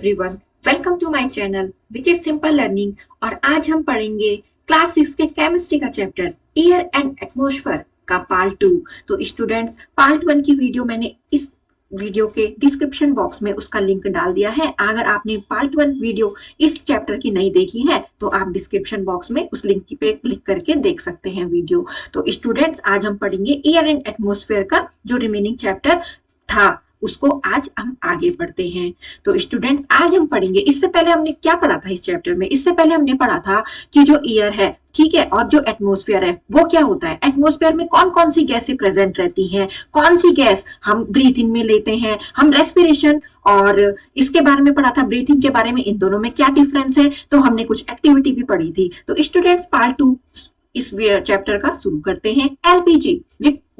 Everyone, welcome to my channel which is simple learning. और आज हम पढ़ेंगे क्लास 6 के केमिस्ट्री का चैप्टर एयर एंड एटमॉस्फेयर का पार्ट 2। तो स्टूडेंट्स, पार्ट 1 की वीडियो मैंने इस वीडियो के डिस्क्रिप्शन बॉक्स में उसका लिंक डाल दिया है। अगर आपने पार्ट 1 वीडियो इस चैप्टर की नहीं देखी है तो आप डिस्क्रिप्शन बॉक्स में उस लिंक पे क्लिक करके देख सकते हैं वीडियो। तो स्टूडेंट्स, आज हम पढ़ेंगे एयर एंड एटमॉस्फेयर का जो रिमेनिंग चैप्टर था उसको आज हम आगे पढ़ते हैं। तो स्टूडेंट्स, आज हम पढ़ेंगे, इससे पहले हमने क्या पढ़ा था इस चैप्टर में? इससे पहले हमने पढ़ा था कि जो एयर है, ठीक है, और जो एटमॉस्फेयर है वो क्या होता है। एटमॉस्फेयर में कौन कौन सी गैसें प्रेजेंट रहती हैं, कौन सी गैस हम ब्रीथ इन में लेते हैं, हम रेस्पिरेशन, और इसके बारे में पढ़ा था ब्रीथिंग के बारे में, इन दोनों में क्या डिफरेंस है। तो हमने कुछ एक्टिविटी भी पढ़ी थी। तो स्टूडेंट्स, पार्ट 2 इस चैप्टर का शुरू करते हैं। एलपीजी,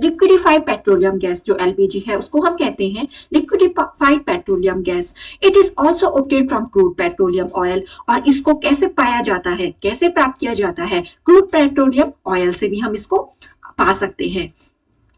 लिक्विडिफाइड पेट्रोलियम गैस, जो एलपीजी है उसको हम कहते हैं liquefied petroleum gas. It is also obtained from crude petroleum oil. और इसको कैसे पाया जाता है, कैसे प्राप्त किया जाता है? क्रूड पेट्रोलियम ऑयल से भी हम इसको पा सकते हैं।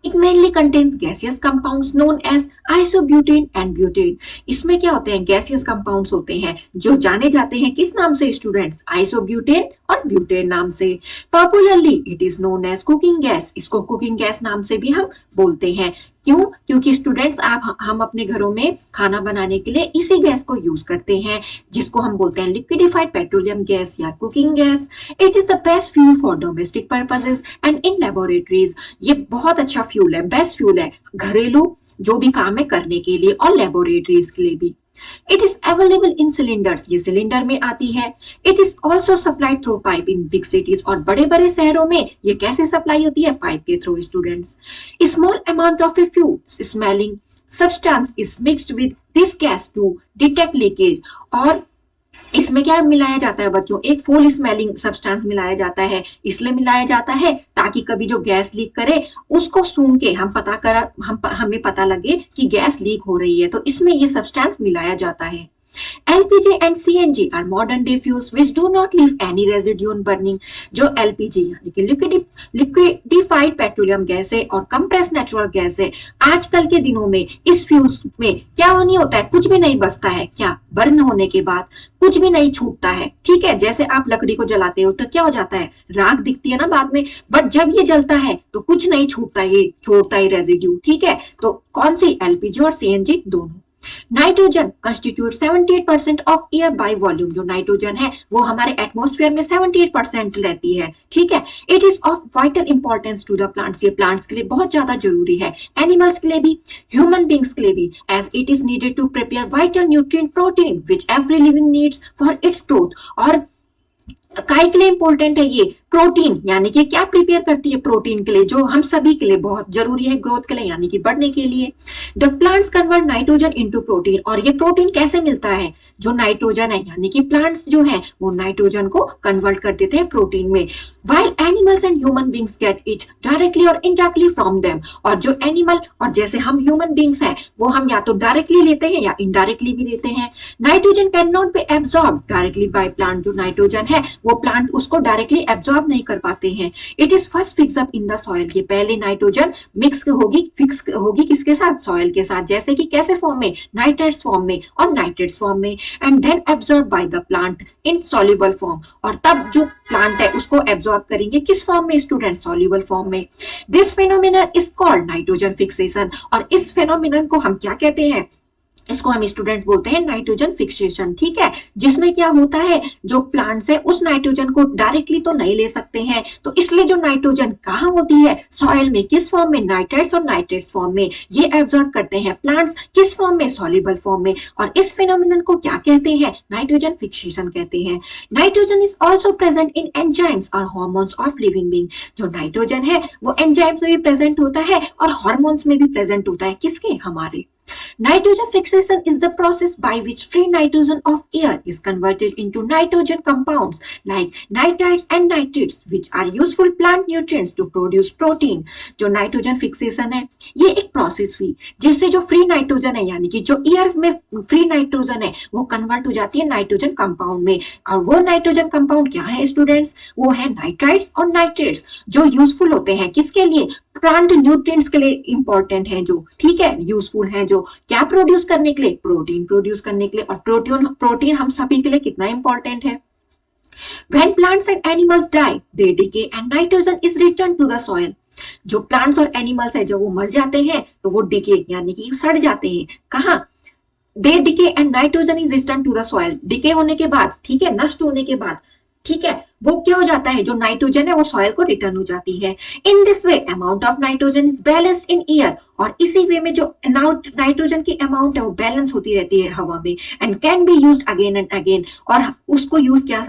It mainly contains gaseous compounds known as isobutane and butane। इसमें क्या होते हैं? गैसियस कंपाउंड्स होते हैं जो जाने जाते हैं किस नाम से स्टूडेंट्स? आइसोब्यूटेन और ब्यूटेन नाम से। Popularly it is known as cooking gas. इसको कुकिंग गैस नाम से भी हम बोलते हैं। क्यों? क्योंकि स्टूडेंट्स, हम अपने घरों में खाना बनाने के लिए इसी गैस को यूज करते हैं जिसको हम बोलते हैं लिक्विडिफाइड पेट्रोलियम गैस या cooking gas. It is the best fuel for domestic purposes and in laboratories. ये बहुत अच्छा फ्यूल है, बेस्ट फ्यूल है घरेलू जो भी काम है करने के लिए और लेबोरेटरीज के लिए भी। It is available in cylinders, ये सिलेंडर में आती है। It is also supplied through pipe in big cities. और बड़े बड़े शहरों में ये कैसे सप्लाई होती है? पाइप के through students. Small amount of a fuel smelling substance is mixed with this gas to detect leakage. और इसमें क्या मिलाया जाता है बच्चों? एक फूल स्मेलिंग सब्सटेंस मिलाया जाता है। इसलिए मिलाया जाता है ताकि कभी जो गैस लीक करे उसको सूंघ के हमें पता लगे कि गैस लीक हो रही है। तो इसमें ये सब्सटेंस मिलाया जाता है। LPG and CNG are modern day fuels which do not leave any residue on burning। जो LPG यानी कि लिक्विडिफाइड पेट्रोलियम गैस है और कंप्रेस नेचुरल गैस है, आजकल के दिनों में इस फ्यूल्स में क्या नहीं होता है? कुछ भी नहीं बचता है। क्या? बर्न होने के बाद कुछ भी नहीं छूटता है, ठीक है। जैसे आप लकड़ी को जलाते हो तो क्या हो जाता है? राख दिखती है ना बाद में, बट जब ये जलता है तो कुछ नहीं छूटता, ये छोड़ता ही रेजिड्यू, ठीक है। तो कौन सी? LPG और CNG दोनों। Nitrogen constitute 78% of air by volume. जो नाइट्रोजन है वो हमारे एटमॉस्फेयर में 78% रहती है, ठीक है। It is of vital importance to the plants. ये प्लांट्स के लिए बहुत ज्यादा जरूरी है, एनिमल्स के लिए भी, ह्यूमन बींग्स के लिए भी, as it is needed to prepare vital nutrient protein which every living needs for its growth. और काय के लिए इंपॉर्टेंट है ये? प्रोटीन, यानी कि क्या प्रिपेयर करती है? प्रोटीन के लिए, जो हम सभी के लिए बहुत जरूरी है ग्रोथ के लिए, यानी कि बढ़ने के लिए। The plants convert nitrogen into protein. और ये प्रोटीन कैसे मिलता है? जो नाइट्रोजन है, यानी कि प्लांट्स जो है वो नाइट्रोजन को कन्वर्ट कर देते हैं प्रोटीन में। While animals and human beings get it directly और इनडायरेक्टली फ्रॉम देम। और जो एनिमल और जैसे हम ह्यूमन बींग्स हैं वो हम या तो डायरेक्टली लेते हैं या इनडायरेक्टली भी लेते हैं। Nitrogen can not be absorb directly by plant. जो नाइट्रोजन है वो प्लांट उसको डायरेक्टली एब्सॉर्ब नहीं कर पाते हैं। It is first fix up in the soil. ये पहले नाइट्रोजन फिक्स होगी किसके साथ? सॉइल के साथ। जैसे कि कैसे फॉर्म में? नाइट्रेट्स फॉर्म में और नाइट्रेट्स फॉर्म में। And then absorb by the plant in soluble form. और तब जो प्लांट है उसको एब्सॉर्ब करेंगे किस फॉर्म में स्टूडेंट? सॉल्युबल फॉर्म में। This phenomenon is called nitrogen fixation. और इस फेनोमेनन को हम क्या कहते हैं? इसको हम स्टूडेंट्स बोलते हैं नाइट्रोजन फिक्सेशन, ठीक है। जिसमें क्या होता है, जो प्लांट्स है उस नाइट्रोजन को डायरेक्टली तो नहीं ले सकते हैं, तो इसलिए जो नाइट्रोजन कहाँ होती है? सॉइल में। किस फॉर्म में? नाइट्रेट्स और नाइट्रेट्स फॉर्म में। ये एब्सॉर्ब करते हैं प्लांट्स किस फॉर्म में? सॉल्युबल फॉर्म में। और इस फिनोमिनन को क्या कहते हैं? नाइट्रोजन फिक्सेशन कहते हैं। Nitrogen is also present in enzymes और हार्मोन्स ऑफ लिविंग बीइंग। जो नाइट्रोजन है वो एंजाइम्स में भी प्रेजेंट होता है और हार्मोन्स में भी प्रेजेंट होता है। किसके? हमारे। Nitrogen fixation is the process by which free nitrogen of air is converted into nitrogen compounds like nitrites and nitrates, which are useful plant nutrients to produce protein। जो नाइट्रोजन फिक्सेशन है ये एक process हुई जिससे जो free nitrogen है, यानी कि जो एयर में फ्री नाइट्रोजन है वो कन्वर्ट हो जाती है नाइट्रोजन कंपाउंड में। और वो नाइट्रोजन कंपाउंड क्या है स्टूडेंट्स? वो है नाइट्राइट्स और नाइट्रेट्स, जो यूजफुल होते हैं किसके लिए? प्लांट न्यूट्रिएंट्स के लिए इंपॉर्टेंट है, जो ठीक है यूजफुल है, जो क्या प्रोड्यूस करने के लिए, प्रोटीन प्रोड्यूस करने के लिए। और प्रोटीन हम सभी के लिए कितना इंपॉर्टेंट है। When plants and animals die, they decay and nitrogen is returned to the soil. जो प्लांट्स और एनिमल्स है, जब वो मर जाते हैं तो वो डिके यानी कि सड़ जाते हैं। कहाँ? They decay and nitrogen is return to the soil. Decay होने के बाद, ठीक है, नष्ट होने के बाद, ठीक है, वो क्या हो जाता है, जो नाइट्रोजन है वो सॉइल को रिटर्न हो जाती है। In this way amount of nitrogen is balanced in air. और इसी वे में जो नाइट्रोजन की अमाउंट है वो बैलेंस होती रहती है हवा में, and can be used again and again. और उसको यूज किया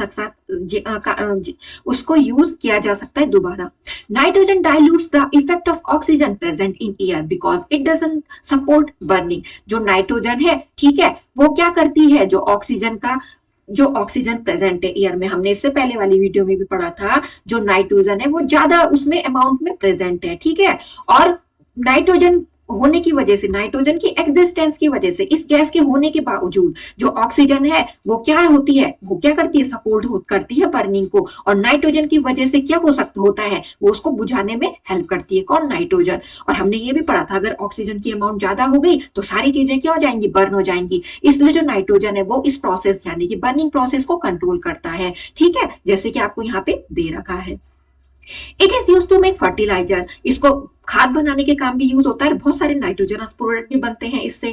जा सकता है दोबारा। Nitrogen dilutes the effect of oxygen present in air because it doesn't support burning. जो नाइट्रोजन है, ठीक है, वो क्या करती है, जो ऑक्सीजन प्रेजेंट है एयर में, हमने इससे पहले वाली वीडियो में भी पढ़ा था, जो नाइट्रोजन है वो ज्यादा उसमें अमाउंट में प्रेजेंट है, ठीक है। और नाइट्रोजन होने की वजह से, नाइट्रोजन की एग्जिस्टेंस की वजह से, इस गैस के होने के बावजूद जो ऑक्सीजन है वो क्या होती है, वो क्या करती है, सपोर्ट करती है बर्निंग को। और नाइट्रोजन की वजह से क्या होता है, वो उसको बुझाने में हेल्प करती है। कौन? नाइट्रोजन। और हमने ये भी पढ़ा था, अगर ऑक्सीजन की अमाउंट ज्यादा हो गई तो सारी चीजें क्या हो जाएंगी, बर्न हो जाएंगी। इसलिए जो नाइट्रोजन है वो इस प्रोसेस यानी कि बर्निंग प्रोसेस को कंट्रोल करता है, ठीक है, जैसे कि आपको यहाँ पे दे रखा है। It is use to make fertiliser. इसको खाद बनाने के काम भी यूज होता है। बहुत सारे नाइट्रोजनस प्रोडक्ट भी बनते हैं इससे।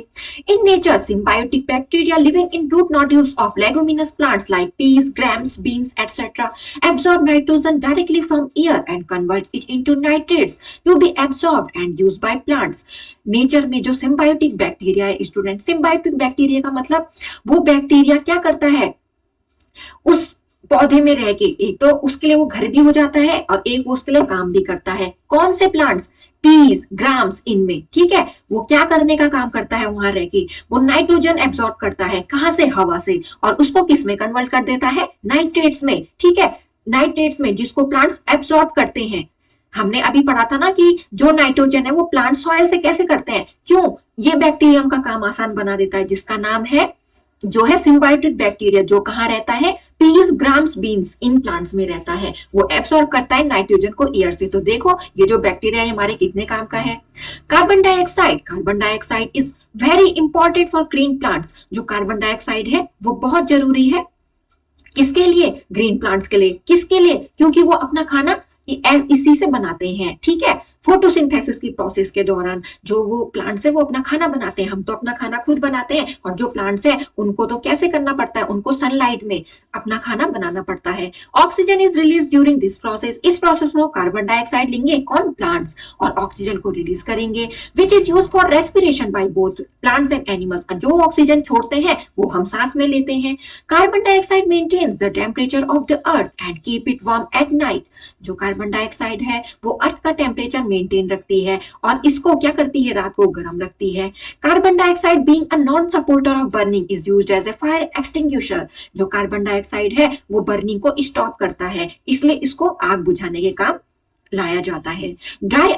In nature symbiotic bacteria living in root nodules of leguminous plants like peas, grams, beans etcetera absorb nitrogen directly from air and convert it into nitrates to be absorbed and used by plants. Nature में जो symbiotic bacteria है student, symbiotic bacteria का मतलब वो bacteria क्या करता है, उस पौधे में रह के एक तो उसके लिए वो घर भी हो जाता है और एक वो उसके लिए काम भी करता है। कौन से प्लांट्स? पीस, ग्राम्स, इनमें, ठीक है। वो क्या करने का काम करता है वहां रह के, वो नाइट्रोजन एब्सॉर्ब करता है। कहां से? हवा से। और उसको किस में कन्वर्ट कर देता है? नाइट्रेट्स में, ठीक है, नाइट्रेट्स में, जिसको प्लांट्स एब्सॉर्ब करते हैं। हमने अभी पढ़ा था ना कि जो नाइट्रोजन है वो प्लांट सॉइल से कैसे करते हैं, क्यों? ये बैक्टीरिया का काम आसान बना देता है, जिसका नाम है, जो है सिम्बायोटिक बैक्टीरिया, जो कहाँ रहता है? पीस, ग्राम्स, बीन्स, इन प्लांट्स में रहता है। वो एब्सॉर्ब करता है नाइट्रोजन को एयर से। तो देखो ये जो बैक्टीरिया है हमारे कितने काम का है। Carbon dioxide is very important for green plants. जो कार्बन डाइऑक्साइड है वो बहुत जरूरी है किसके लिए? ग्रीन प्लांट्स के लिए। किसके लिए? क्योंकि वो अपना खाना इसी से बनाते हैं, ठीक है। फोटोसिंथेसिस की प्रोसेस के दौरान जो वो प्लांट्स है वो अपना खाना बनाते हैं। हम तो अपना खाना खुद बनाते हैं, और जो प्लांट्स है उनको तो कैसे करना पड़ता है, उनको सनलाइट में अपना खाना बनाना पड़ता है। Oxygen is release during this process. इस प्रोसेस में कार्बन डाइऑक्साइड लेंगे, कौन? प्लांट्स, और ऑक्सीजन को रिलीज करेंगे, which is use for respiration by both plants and animals. जो ऑक्सीजन छोड़ते हैं वो हम सांस में लेते हैं। Carbon dioxide maintains the temperature of the earth and keep it warm at night. जो कार्बन डाइऑक्साइड है वो अर्थ का टेम्परेचर मेंटेन रखती है और इसको क्या करती है? रात को गर्म रखती है। Carbon dioxide being a non supporter of burning is used as a fire extinguisher. जो कार्बन डाइऑक्साइड है वो बर्निंग को स्टॉप करता है, इसलिए इसको आग बुझाने के काम लाया जाता है। ड्राई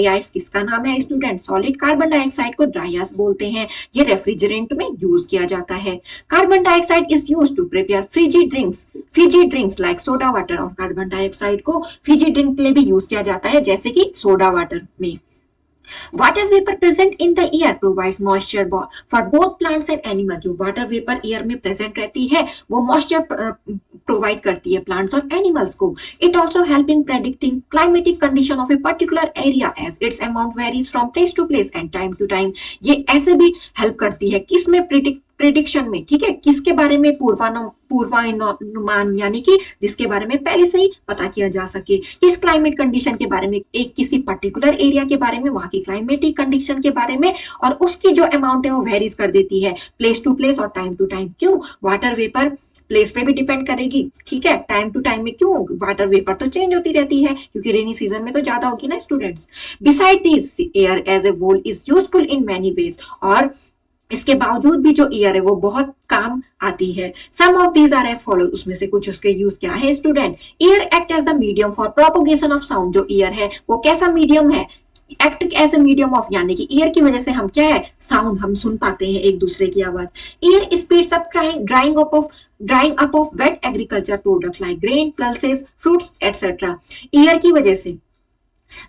आइस किसका नाम है स्टूडेंट? सॉलिड कार्बन डाइऑक्साइड को ड्राई आइस बोलते हैं। ये रेफ्रिजरेंट में यूज किया जाता है। Carbon dioxide is used to prepare fizzy drinks like soda water. और कार्बन डाइऑक्साइड को फिजी ड्रिंक के लिए भी यूज किया जाता है, जैसे कि सोडा वाटर में। Water vapour present in the air provides moisture for both plants and animal. जो वाटर वेपर एयर में प्रेजेंट रहती है वो मॉइस्चर प्रोवाइड करती है प्लांट्स और एनिमल्स को। It also help in predicting climatic condition of a particular area as its amount varies from place to place and time to time. ये ऐसे भी हेल्प करती है किसमें? प्रेडिक्शन में, ठीक है, किसके बारे में? पूर्वानुमान, यानी कि जिसके बारे में पहले से ही पता किया जा सके। किस क्लाइमेट कंडीशन के बारे में? एक किसी पर्टिकुलर एरिया के बारे में, वहां की क्लाइमेटिक कंडीशन के बारे में, और उसकी जो अमाउंट है वो वेरीज कर देती है प्लेस टू प्लेस और टाइम टू टाइम। क्यों? वाटर वेपर प्लेस पे भी डिपेंड करेगी, ठीक है, टाइम टू टाइम में। क्यों? वाटर वेपर तो चेंज होती रहती है, क्योंकि रेनी सीजन में तो ज्यादा होगी ना students. Beside this air as a whole is useful in many ways. और इसके बावजूद भी जो एयर है वो बहुत काम आती है। Some of these are as follow. उसमें से कुछ उसके यूज क्या है student? Air act as the medium for propagation of sound. जो एयर है वो कैसा मीडियम है? Act as a medium of, यानी कि एयर की वजह से हम क्या है? साउंड हम सुन पाते हैं, एक दूसरे की आवाज। Air speeds up drying up of wet agriculture products like grain, pulses, fruits etcetera. Air की वजह से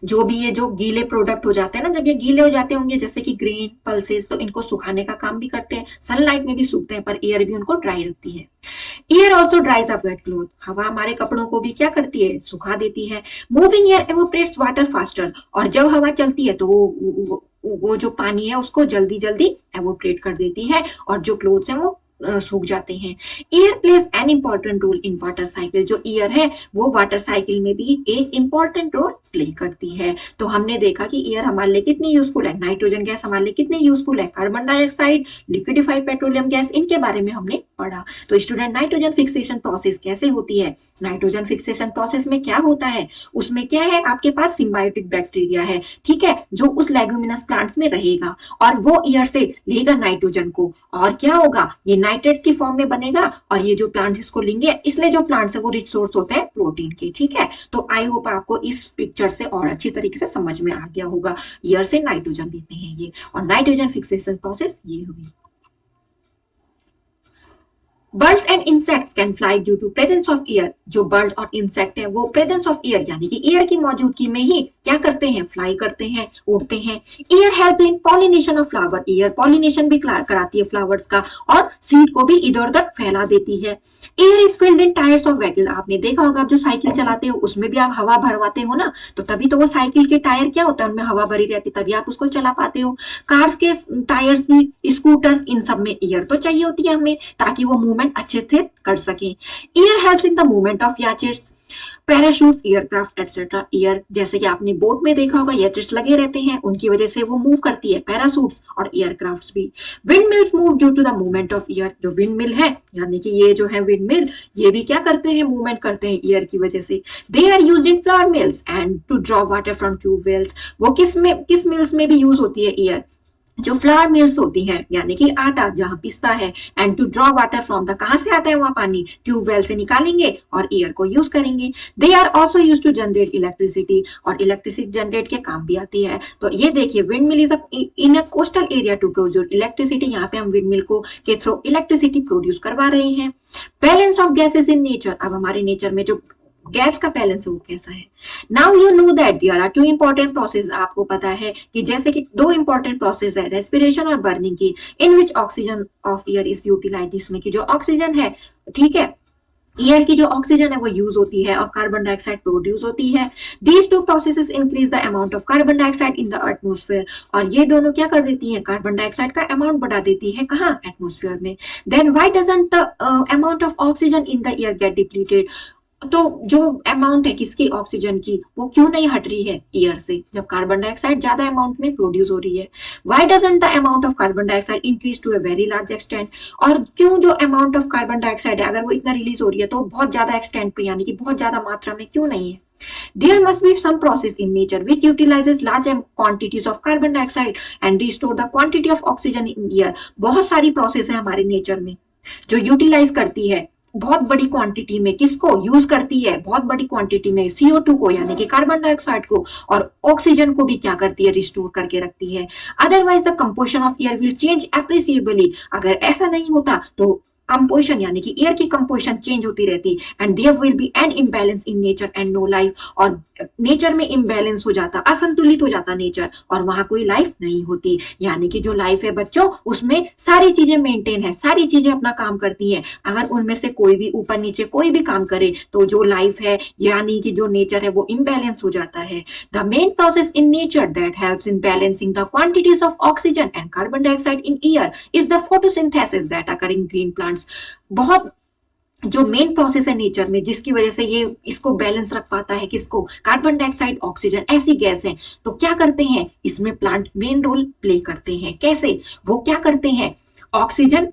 जो भी ये जो गीले प्रोडक्ट हो जाते हैं ना, जब ये गीले हो जाते होंगे जैसे कि ग्रेन पल्सेस, तो इनको सुखाने का काम भी करते हैं, सनलाइट में भी सूखते हैं, पर एयर भी उनको ड्राई रखती है। Air also ड्राइज up wet cloth, हवा हमारे कपड़ों को भी क्या करती है, सुखा देती है। Moving air evaporates water faster, और जब हवा चलती है तो वो जो पानी है उसको जल्दी जल्दी एवोपरेट कर देती है, और जो क्लोथ्स हैं वो सूख जाते हैं। Air plays an important role in water cycle, जो एयर है वो वाटर साइकिल में भी एक इंपॉर्टेंट रोल प्ले करती है। तो हमने देखा कि एयर हमारे लिए कितनी यूजफुल है, नाइट्रोजन गैस हमारे लिए कितनी यूजफुल है, carbon dioxide, liquefied petroleum gas, इनके बारे में हमने पढ़ा। तो स्टूडेंट, नाइट्रोजन फिक्सेशन प्रोसेस कैसे होती है, नाइट्रोजन फिक्सेशन प्रोसेस में क्या होता है, उसमें क्या है, आपके पास सिम्बायोटिक बैक्टीरिया है, ठीक है, जो उस लेगुमिनस प्लांट्स में रहेगा और वो एयर से लेगा नाइट्रोजन को, और क्या होगा, ये नाइट्रेट्स की फॉर्म में बनेगा, और ये जो प्लांट्स इसको लेंगे, इसलिए जो प्लांट्स है वो रिच सोर्स होते हैं प्रोटीन के, ठीक है। तो आई होप आपको इस पिक्चर से और अच्छी तरीके से समझ में आ गया होगा, एयर से नाइट्रोजन लेते हैं ये, और नाइट्रोजन फिक्सेशन प्रोसेस ये हुई। Birds and insects can fly due to presence of air, जो बर्ड और इंसेक्ट है वो प्रेजेंस ऑफ एयर यानी कि एयर की मौजूदगी में ही क्या करते हैं, फ्लाई करते हैं, उड़ते हैं। Air help in pollination of flower, air pollination भी कराती है फ्लावर्स का, और सीड को भी इधर उधर फैला देती है। Air is filled in tyres of vehicle, आपने देखा होगा आप जो साइकिल चलाते हो उसमें भी आप हवा भरवाते हो ना, तो तभी तो वो साइकिल के टायर क्या होता है, उनमें हवा भरी रहती है, तभी आप उसको चला पाते हो। कार्स के टायर्स भी, स्कूटर्स, इन सब में एयर तो चाहिए होती है हमें, ताकि वो मूवमेंट अच्छे से कर सकें। Air helps in the movement of yachts, parachutes, aircraft etcetera. Air जैसे कि आपने बोट में देखा होगा, याचेट्स लगे रहते हैं, उनकी वजह से वो मूव करती है, पैराशूट्स और एयरक्राफ्ट्स भी। Windmills move due to the movement of air, जो विंड मिल है यानी कि ये जो है विंड मिल, ये भी क्या करते हैं, मूवमेंट करते हैं एयर की वजह से। They are used in flour mills and to draw water from tubewells, वो किस मिल्स में भी यूज होती है एयर, जो फ्लावर मिल्स होती हैं यानी कि आटा जहां पिसता है, and to draw water from the, कहां से आता है वहां पानी, ट्यूबवेल से निकालेंगे और एयर को यूज करेंगे। They are also use to generate electricity, और इलेक्ट्रिसिटी जनरेट के काम भी आती है। तो ये देखिए, windmill is in a coastal area to produce electricity, यहाँ पे हम विंड मिल को के थ्रू इलेक्ट्रिसिटी प्रोड्यूस करवा रहे हैं। Balance of gases in nature, अब हमारे नेचर में जो गैस का बैलेंस है वो कैसा है। Now you know that there are two important process, आपको पता है कि जैसे कि दो इंपॉर्टेंट प्रोसेस है, रेस्पिरेशन और बर्निंग की, in which oxygen of air is utilise, जिसमें की जो ऑक्सीजन है, ठीक है, एयर की जो ऑक्सीजन है वो यूज होती है और कार्बन डाइऑक्साइड प्रोड्यूस होती है। These two processes increase the amount of carbon dioxide in the atmosphere, और ये दोनों क्या कर देती हैं, कार्बन डाइऑक्साइड का अमाउंट बढ़ा देती है, कहाँ, एटमोस्फेयर में। Then why doesn't the amount of oxygen in the air get depleted, तो जो अमाउंट है किसकी, ऑक्सीजन की, वो क्यों नहीं हट रही है एयर से, जब कार्बन डाइऑक्साइड ज्यादा अमाउंट में प्रोड्यूस हो रही है। Why doesn't the amount of carbon dioxide increase to a very large extent, और क्यों जो अमाउंट ऑफ कार्बन डाइऑक्साइड है अगर वो इतना रिलीज हो रही है तो बहुत ज्यादा एक्सटेंट पे यानी कि बहुत ज्यादा मात्रा में क्यों नहीं है। There must be some process in nature which utilizes large quantities of carbon dioxide and restore the quantity of oxygen in air, बहुत सारी प्रोसेस है हमारे नेचर में जो यूटिलाइज करती है बहुत बड़ी क्वांटिटी में, किसको यूज करती है, बहुत बड़ी क्वांटिटी में CO2 को यानी कि कार्बन डाइऑक्साइड को, और ऑक्सीजन को भी क्या करती है, रिस्टोर करके रखती है। Otherwise the composition of air will change appreciably, अगर ऐसा नहीं होता तो कंपोजिशन यानी कि एयर की कंपोजिशन चेंज होती रहती, and there will be an imbalance in nature and no life, और नेचर में इम्बैलेंस हो जाता, असंतुलित हो जाता नेचर, और वहां कोई लाइफ नहीं होती। यानी कि जो लाइफ है बच्चों, उसमें सारी चीजें मेंटेन है, सारी चीजें अपना काम करती हैं, अगर उनमें से कोई भी ऊपर नीचे कोई भी काम करे तो जो लाइफ है यानी कि जो नेचर है वो इम्बैलेंस हो जाता है। The main process in nature that helps in balancing the quantities of oxygen and carbon dioxide in air is the photosynthesis that occur in green plants. बहुत जो मेन प्रोसेस है नेचर में जिसकी वजह से ये इसको बैलेंस रख पाता है, किसको, कार्बन डाइऑक्साइड, ऑक्सीजन, ऐसी गैस है, तो क्या करते हैं इसमें प्लांट मेन रोल प्ले करते हैं। कैसे, वो क्या करते हैं, ऑक्सीजन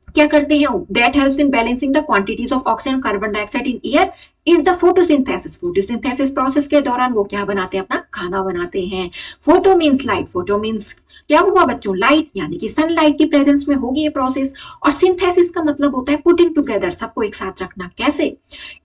क्या करते हैं, that helps in balancing the quantities of oxygen carbon dioxide in air is the photosynthesis. Photosynthesis process के दौरान वो क्या बनाते हैं, अपना खाना बनाते हैं। Photo means light, photo means क्या हुआ बच्चों, लाइट, यानी कि सनलाइट की प्रेजेंस में होगी ये प्रोसेस। और सिंथेसिस का मतलब होता है पुटिंग टुगेदर, सबको एक साथ रखना। कैसे,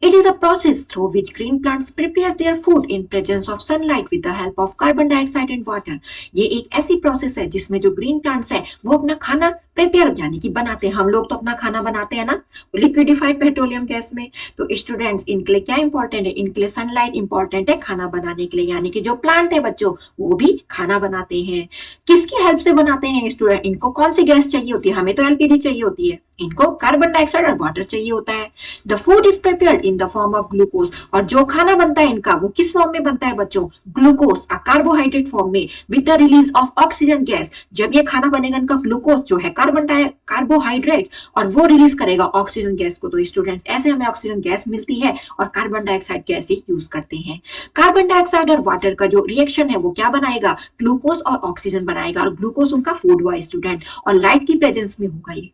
it is a process through which green plants prepare their food in presence of sunlight with the help of carbon dioxide and water. ये एक ऐसी प्रोसेस है जिसमें जो ग्रीन प्लांट्स है वो अपना खाना प्रिपेयर यानी कि बनाते हैं। हम लोग तो अपना खाना बनाते हैं ना लिक्विडिफाइड पेट्रोलियम गैस में। तो स्टूडेंट्स, इनके लिए क्या इंपॉर्टेंट है, इनके लिए सनलाइट इंपॉर्टेंट है खाना बनाने के लिए, यानी कि जो प्लांट है बच्चों वो भी खाना बनाते हैं। किसकी हेल्प से बनाते हैं स्टूडेंट? इनको कौन सी गैस चाहिए होती है? हमें तो एलपीजी चाहिए होती है, इनको कार्बन डाइऑक्साइड और वाटर चाहिए होता है। The food is prepared in the form of glucose, और जो खाना बनता है इनका वो किस फॉर्म में बनता है बच्चों? ग्लूकोज, कार्बोहाइड्रेट फॉर्म में, with the release of oxygen gas. जब ये खाना बनेगा इनका ग्लूकोज जो है कार्बोहाइड्रेट, और वो रिलीज करेगा ऑक्सीजन गैस को। तो स्टूडेंट्स ऐसे हमें ऑक्सीजन गैस मिलती है और कार्बन डाइऑक्साइड गैस यूज करते हैं। कार्बन डाइऑक्साइड और वाटर का जो रिएक्शन है वो क्या बनाएगा? ग्लूकोज और ऑक्सीजन बनाएगा, और ग्लूकोज उनका फूड हुआ स्टूडेंट, और लाइट की प्रेजेंस में होगा ये।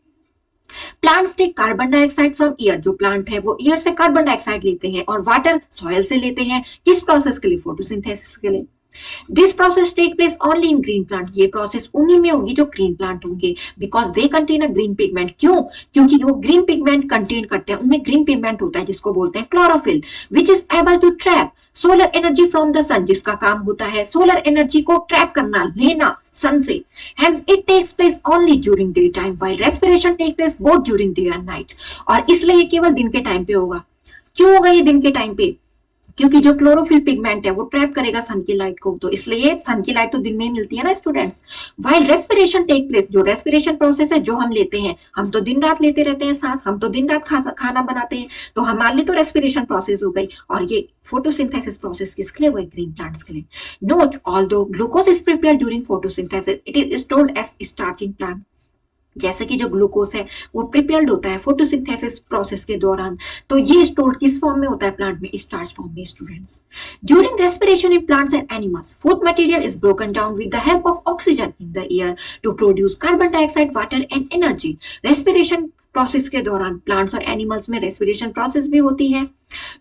Plants take carbon dioxide from air, जो प्लांट है वो एयर से कार्बन डाइऑक्साइड लेते हैं, और वाटर सॉइल से लेते हैं। किस प्रोसेस के लिए? फोटोसिंथेसिस के लिए। This process take place only in green plant, ये प्रोसेस उन्हीं में होगी जो ग्रीन प्लांट होंगे, because they contain a green pigment. क्यों? क्योंकि वो ग्रीन पिगमेंट कंटेन करते हैं, उनमें ग्रीन पिगमेंट होता है जिसको बोलते हैं chlorophyll, which is able to trap solar energy from the sun, जिसका काम होता है सोलर एनर्जी को ट्रैप करना, लेना सन से। Hence it takes place only during daytime, while respiration takes place both during day and night. और इसलिए ये केवल दिन के टाइम पे होगा। क्यों होगा ये दिन के टाइम पे? क्योंकि जो क्लोरोफिल पिगमेंट है वो ट्रैप करेगा सन की लाइट को, तो इसलिए सन की लाइट तो दिन में ही मिलती है ना students. While respiration take place, जो रेस्पिरेशन प्रोसेस है जो हम लेते हैं, हम तो दिन रात लेते रहते हैं सांस, हम तो दिन रात खाना बनाते हैं, तो हमारे लिए तो रेस्पिरेशन प्रोसेस हो गई। और ये फोटोसिंथेसिस प्रोसेस किसके लिए हुआ? ग्रीन प्लांट्स के लिए। Note, although glucose is prepared during photosynthesis, it is stored as starch in plant. जैसे कि जो ग्लूकोज है वो प्रिपेयर्ड होता है फोटोसिंथेसिस प्रोसेस के दौरान, तो ये स्टोर किस फॉर्म में होता है प्लांट में? स्टार्च फॉर्म में students. During respiration in plants and animals, food material is broken down with the help of oxygen in the air to produce carbon dioxide, water and energy. Respiration process के दौरान plants और animals में respiration process भी होती है।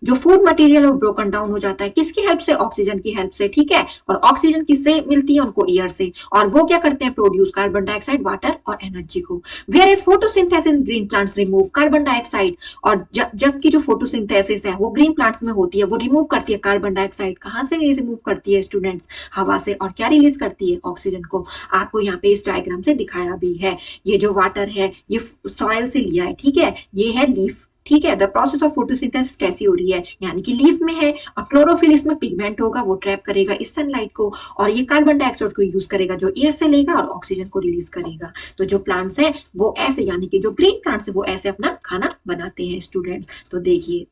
जो food material है वो ब्रोकन डाउन हो जाता है, किसकी हेल्प से? ऑक्सीजन की हेल्प से, ठीक है। और ऑक्सीजन किससे मिलती है? उनको एयर से, और वो क्या करते हैं? प्रोड्यूस कार्बन डाइऑक्साइड, वाटर और एनर्जी को। Whereas photosynthesis in green plants remove carbon dioxide, और जबकि जो फोटोसिंथेसिस है वो ग्रीन प्लांट्स में होती है, वो रिमूव करती है कार्बन डाइऑक्साइड। कहां से रिमूव करती है स्टूडेंट्स? हवा से। और क्या रिलीज करती है? ऑक्सीजन को। आपको यहाँ पे इस डायग्राम से दिखाया भी है। ये जो वाटर है ये सॉइल से लिया है, ठीक है। ये है लीफ, ठीक है। द प्रोसेस ऑफ फोटोसिंथेसिस कैसी हो रही है? यानी कि लीफ में है, और क्लोरोफिल इसमें पिगमेंट होगा, वो ट्रैप करेगा इस सनलाइट को, और ये कार्बन डाइऑक्साइड को यूज करेगा जो एयर से लेगा, और ऑक्सीजन को रिलीज करेगा। तो जो प्लांट्स है वो ऐसे, यानी कि जो ग्रीन प्लांट्स है वो ऐसे अपना खाना बनाते हैं स्टूडेंट्स। तो देखिए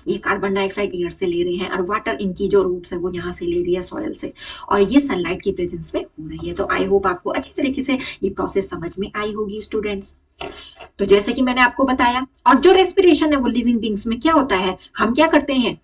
ये कार्बन डाइऑक्साइड एयर से ले रहे हैं, और वाटर इनकी जो रूट्स है वो यहाँ से ले रही है सॉइल से, और ये सनलाइट की प्रेजेंस में हो रही है। तो आई होप आपको अच्छी तरीके से ये प्रोसेस समझ में आई होगी स्टूडेंट्स। तो जैसे कि मैंने आपको बताया, और जो रेस्पिरेशन है वो लिविंग बींग्स में क्या होता है? हम क्या करते हैं?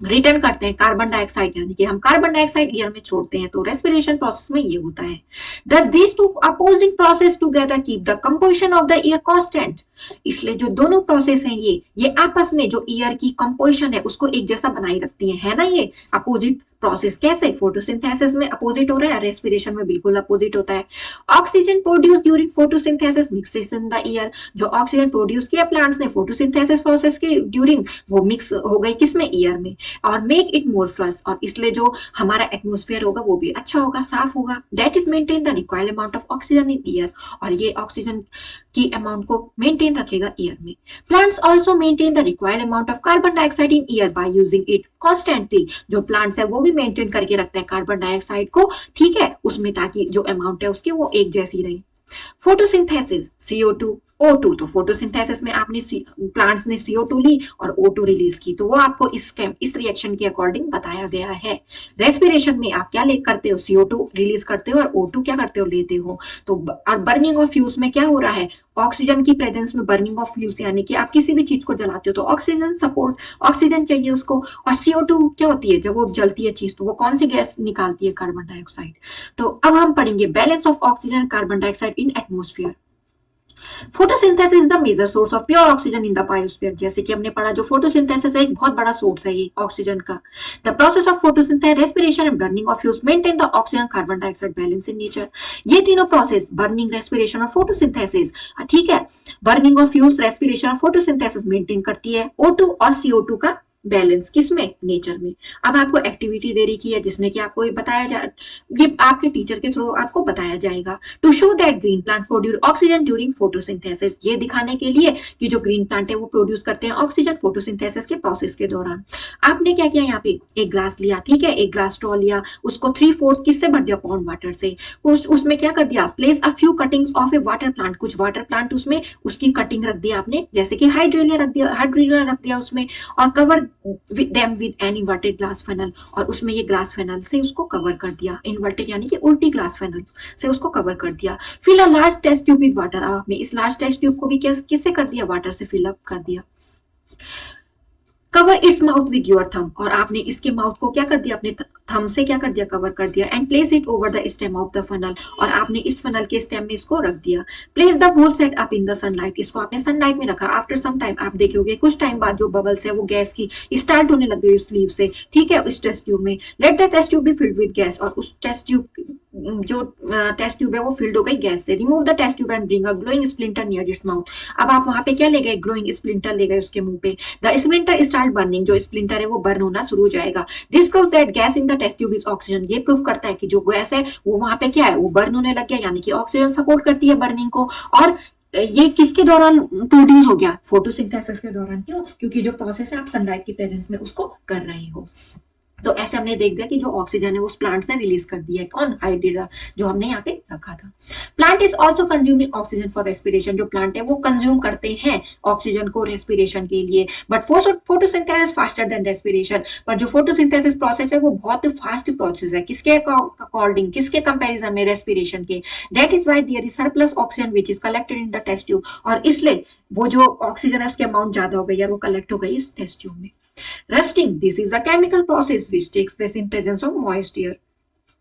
रिटर्न करते हैं कार्बन डाइऑक्साइड, यानी कि हम कार्बन डाइऑक्साइड एयर में छोड़ते हैं। तो रेस्पिरेशन प्रोसेस में ये होता है। Thus these two opposing process together keep the composition of the air constant. इसलिए जो दोनों प्रोसेस हैं ये आपस में जो एयर की कंपोजिशन है उसको एक जैसा बनाए रखती है ना। ये अपोजिट प्रोसेस कैसे? फोटोसिंथेसिस में अपोजिट हो रहा है, रेस्पिरेशन में बिल्कुल अपोजिट होता है। Oxygen produce during photosynthesis mixes in the air, जो ऑक्सीजन प्रोड्यूस किया प्लांट्स ने फोटोसिंथेसिस प्रोसेस के ड्यूरिंग, वो मिक्स हो गई किसमें? एयर में, और मेक इट मोर फ्रेश, और इसलिए जो हमारा एटमोस्फेयर होगा वो भी अच्छा होगा, साफ होगा। That is maintain the required amount of oxygen in air, और ये ऑक्सीजन की अमाउंट को मेंटेन रखेगा एयर में। Plants also maintain the required amount of carbon dioxide in air by using it constantly, जो प्लांट्स है वो भी मेंटेन करके रखते हैं कार्बन डाइऑक्साइड को, ठीक है, उसमें, ताकि जो अमाउंट है उसकी वो एक जैसी रहे। फोटोसिंथेसिस CO2 O2, तो फोटोसिंथेसिस में आपने प्लांट्स ने CO2 ली और O2 रिलीज की, तो वो आपको इस रिएक्शन के अकॉर्डिंग बताया गया है। रेस्पिरेशन में आप क्या करते हो? CO2 रिलीज करते हो और O2 क्या करते हो? लेते हो। तो और बर्निंग ऑफ फ्यूल्स में क्या हो रहा है? ऑक्सीजन की प्रेजेंस में बर्निंग ऑफ फ्यूल्स, यानी कि आप किसी भी चीज को जलाते हो तो ऑक्सीजन चाहिए उसको, और CO2 क्या होती है? जब वो जलती है चीज तो वो कौन सी गैस निकालती है? Carbon dioxide. तो अब हम पढ़ेंगे balance of oxygen carbon dioxide in atmosphere. Photosynthesis the major source of pure oxygen in the biosphere, जैसे कि हमने पढ़ा जो फोटोसिंथेसिस एक बहुत बड़ा सोर्स है ये ऑक्सीजन का। The process of photosynthesis, respiration and burning of fuels maintain the oxygen carbon dioxide balance in nature. ये तीनों प्रोसेस बर्निंग, रेस्पिरेशन और फोटोसिंथेसिस, ठीक है, बर्निंग ऑफ फ्यूल्स, रेस्पिरेशन और फोटोसिंथेसिस मेंटेन करती है O2 और CO2 का बैलेंस किसमें, नेचर में। अब आपको एक्टिविटी दे रही है जिसमें कि आपको ये बताया जा, ये आपके टीचर के थ्रू आपको बताया जाएगा। To show that green plants produce oxygen during photosynthesis, ये दिखाने के लिए कि जो ग्रीन प्लांट है वो प्रोड्यूस करते हैं ऑक्सीजन फोटोसिंथेसिस के प्रोसेस के दौरान। आपने क्या किया, यहाँ पे एक ग्लास लिया, ठीक है, एक ग्लास स्ट्रॉ लिया, उसको 3/4 किससे भर दिया, पॉन्ड वाटर से। उसमें क्या कर दिया, place a few cuttings of A water plant, कुछ वाटर प्लांट उसमें उसकी कटिंग रख दिया आपने, जैसे कि हाइड्रेलिया रख दिया उसमें, और cover them with an inverted glass funnel, और उसमें ये ग्लास फनल से उसको कवर कर दिया, इन्वर्टेड यानी कि उल्टी ग्लास फनल से उसको कवर कर दिया। Fill a large test tube with water, आपने इस लार्ज टेस्ट ट्यूब को भी किससे कर दिया, वाटर से फिल अप कर दिया। Cover its mouth with your थम, और आपने इसके माउथ को क्या कर दिया, अपने थम से क्या कर दिया, कवर कर दिया। And place it over the stem of the funnel, और आपने इस फनल के स्टेम में इसको रख दिया। Place the whole set up in the sunlight, इसको आपने सनलाइट में रखा। आफ्टर सम टाइम आप देखोगे कुछ टाइम बाद जो बबल्स है वो गैस की स्टार्ट होने लग गई उस स्लीव से, ठीक है, उस टेस्ट ट्यूब में। Let the test tube be filled with gas, और उस टेस्ट ट्यूब जो टेस्ट ट्यूब है वो फिल्ड हो गई गैस से। Remove the test tube and bring a glowing splinter near its mouth, अब आप वहां पे क्या ले गए, ग्लोइंग स्प्लिंटर ले गए उसके मुंह पे। द स्प्लिंटर स्टार्ट बर्निंग, जो स्प्लिंटर है वो बर्न होना शुरू हो जाएगा। This prove that gas in the test tube is oxygen, ये प्रूव करता है कि जो गैस है वो वहां पे क्या है, वो बर्न होने लग गया, यानी कि ऑक्सीजन सपोर्ट करती है बर्निंग को। और ये किसके दौरान प्रोड्यूस हो गया, फोटोसिंथेसिस के दौरान। क्यों, क्योंकि जो प्रोसेस है आप सनलाइट की प्रेजेंस में उसको कर रहे हो। तो ऐसे हमने देख दिया कि जो ऑक्सीजन है वो उस प्लांट से रिलीज कर दिया है, कौन, हाइड्रेला, जो हमने यहाँ पे रखा था। Plant is also consuming oxygen for respiration, जो प्लांट है वो कंज्यूम करते हैं ऑक्सीजन को रेस्पिरेशन के लिए। But photosynthesis faster than respiration, पर जो फोटोसिंथेसिस प्रोसेस है वो बहुत फास्ट प्रोसेस है, किसके अकॉर्डिंग, किसके कंपेरिजन में, रेस्पिरेशन के। That is why there is surplus oxygen which is collected in the test tube, और इसलिए वो जो ऑक्सीजन है उसके अमाउंट ज्यादा हो गई है, वो कलेक्ट हो गई इस टेस्ट ट्यूब में। Rusting, this is a chemical process which takes place in presence of moist air.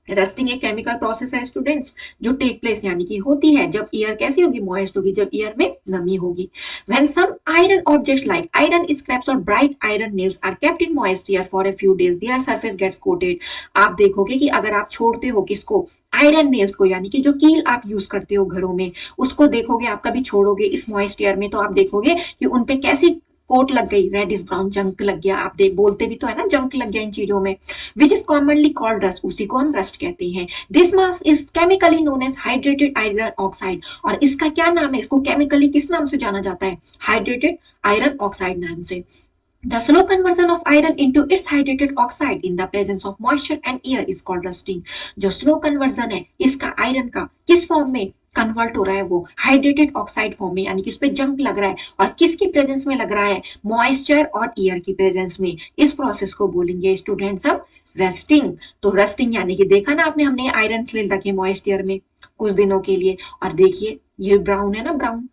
Rusting एक केमिकल प्रोसेस है स्टूडेंट्स, जो टेक प्लेस यानी कि होती है जब एयर कैसी होगी, मॉइस्ट होगी, जब एयर में नमी होगी। When some iron objects like iron scraps और bright iron nails are kept in moist air for a few days, their surface gets coated. आप देखोगे कि अगर आप छोड़ते हो किसको, आयरन नेल्स को, यानी कि जो कील आप यूज करते हो घरों में, उसको देखोगे, आप कभी छोड़ोगे इस मॉइस्ट एयर में, तो आप देखोगे कि उनपे कैसी कोट लग गई, रेडिश ब्राउन जंक लग गया। आप देख बोलते भी तो है ना, जंक लग गया इन चीजों में। Which is commonly called rust, उसी को हम रस्ट कहते हैं। This mass is chemically known as hydrated iron oxide, और इसका क्या नाम है, इसको केमिकली किस नाम से जाना जाता है, हाइड्रेटेड आयरन ऑक्साइड नाम से। The slow conversion of iron into its hydrated oxide in the presence of moisture and air is called rusting. जो स्लो कन्वर्जन है इसका आयरन का किस फॉर्म में कन्वर्ट हो रहा है, वो हाइड्रेटेड ऑक्साइड फॉर्म में, यानी कि उस पे जंक लग रहा है, और किसकी प्रेजेंस में लग रहा है, मॉइस्चर और एयर की प्रेजेंस में। इस प्रोसेस को बोलेंगे स्टूडेंट्स हम रस्टिंग। तो रस्टिंग यानी कि देखा ना आपने, हमने आयरन स्लिल रखे मॉइस्चर में कुछ दिनों के लिए, और देखिए ये ब्राउन है ना, ब्राउन,